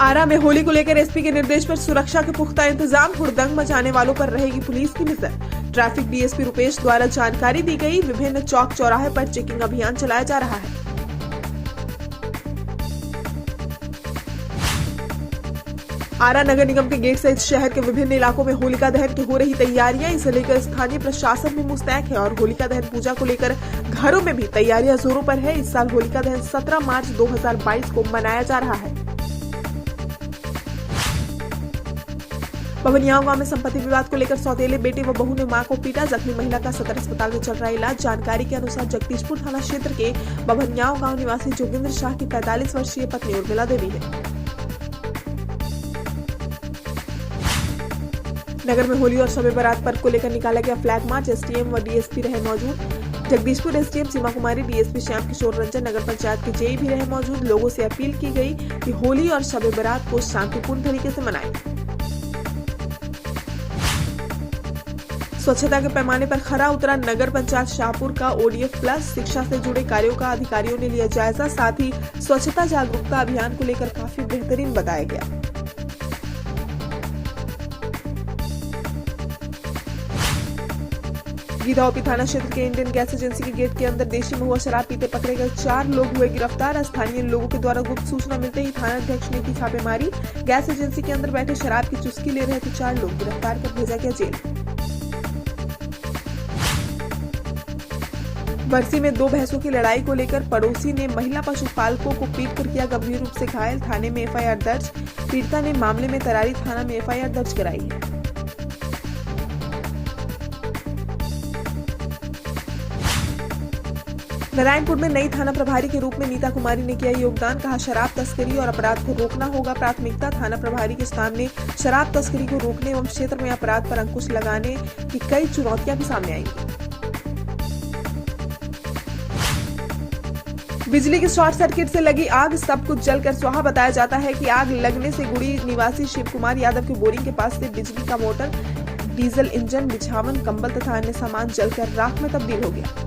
आरा में होली को लेकर एसपी के निर्देश पर सुरक्षा के पुख्ता इंतजाम, हुड़दंग मचाने वालों पर रहेगी पुलिस की नजर। ट्रैफिक डीएसपी रुपेश द्वारा जानकारी दी गई। विभिन्न चौक चौराहे पर चेकिंग अभियान चलाया जा रहा है। आरा नगर निगम के गेट सहित शहर के विभिन्न इलाकों में होलिका दहन की हो रही तैयारियां, इसे लेकर स्थानीय प्रशासन भी मुस्तैद है और होलिका दहन पूजा को लेकर घरों में भी तैयारियां जोरों पर है। इस साल होलिका दहन 17 मार्च 2022 को मनाया जा रहा है। बभनियाव गांव में संपत्ति विवाद को लेकर सौतेले बेटे व बहू ने मां को पीटा, जख्मी महिला का सदर अस्पताल में चल रहा इलाज। जानकारी के अनुसार जगदीशपुर थाना क्षेत्र के बभनियाव गांव निवासी जोगिंद्र शाह की 45 वर्षीय पत्नी उर्मिला देवी है। नगर में होली और शब बारात पर्व को लेकर निकाला गया फ्लैग मार्च। एसडीएम व डीएसपी रहे मौजूद। जगदीशपुर एसडीएम सीमा कुमारी, डीएसपी श्याम किशोर रंजन, नगर पंचायत के जेई भी रहे मौजूद। लोगों से अपील की गई कि होली और शब बारात को शांतिपूर्ण तरीके से मनाएं। स्वच्छता के पैमाने पर खरा उतरा नगर पंचायत शाहपुर का ओडीएफ प्लस। शिक्षा से जुड़े कार्यों का अधिकारियों ने लिया जायजा, साथ ही स्वच्छता जागरूकता अभियान को लेकर काफी बेहतरीन बताया गया। गिधाओपी थाना क्षेत्र के इंडियन गैस एजेंसी के गेट के अंदर देशी महुआ शराब पीते पकड़े गए 4 लोग हुए गिरफ्तार। स्थानीय लोगों के द्वारा गुप्त सूचना मिलते ही थाना अध्यक्ष ने की छापेमारी। गैस एजेंसी के अंदर बैठे शराब की चुस्की ले रहे थे 4 लोग, गिरफ्तार कर भेजा गया जेल। बरसी में 2 भैंसों की लड़ाई को लेकर पड़ोसी ने महिला पशुपालकों को पीटकर किया गंभीर रूप से घायल, थाने में एफआईआर दर्ज। पीड़िता ने मामले में तरारी थाना में एफआईआर दर्ज कराई है। नारायणपुर में नई थाना प्रभारी के रूप में नीता कुमारी ने किया योगदान, कहा शराब तस्करी और अपराध को रोकना होगा प्राथमिकता। थाना प्रभारी के सामने शराब तस्करी को रोकने एवं क्षेत्र में अपराध पर अंकुश लगाने की कई चुनौतियां भी सामने आएंगी। बिजली की शॉर्ट सर्किट से लगी आग, सब कुछ जलकर स्वाहा। बताया जाता है कि आग लगने से गुड़ी निवासी शिव कुमार यादव की बोरिंग के पास से बिजली का मोटर, डीजल इंजन, बिछावन, कंबल तथा अन्य सामान जलकर राख में तब्दील हो गया।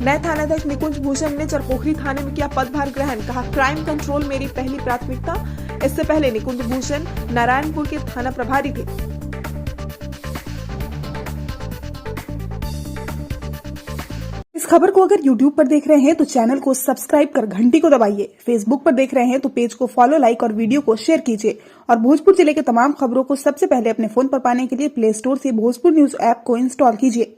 नए थानाध्यक्ष निकुंज भूषण ने चरपोखरी थाने में किया पदभार ग्रहण, कहा क्राइम कंट्रोल मेरी पहली प्राथमिकता। इससे पहले निकुंज भूषण नारायणपुर के थाना प्रभारी थे। इस खबर को अगर YouTube पर देख रहे हैं तो चैनल को सब्सक्राइब कर घंटी को दबाइए। फेसबुक पर देख रहे हैं तो पेज को फॉलो, लाइक और वीडियो को शेयर कीजिए। और भोजपुर जिले के तमाम खबरों को सबसे पहले अपने फोन पर पाने के लिए प्ले स्टोर से भोजपुर न्यूज ऐप को इंस्टॉल कीजिए।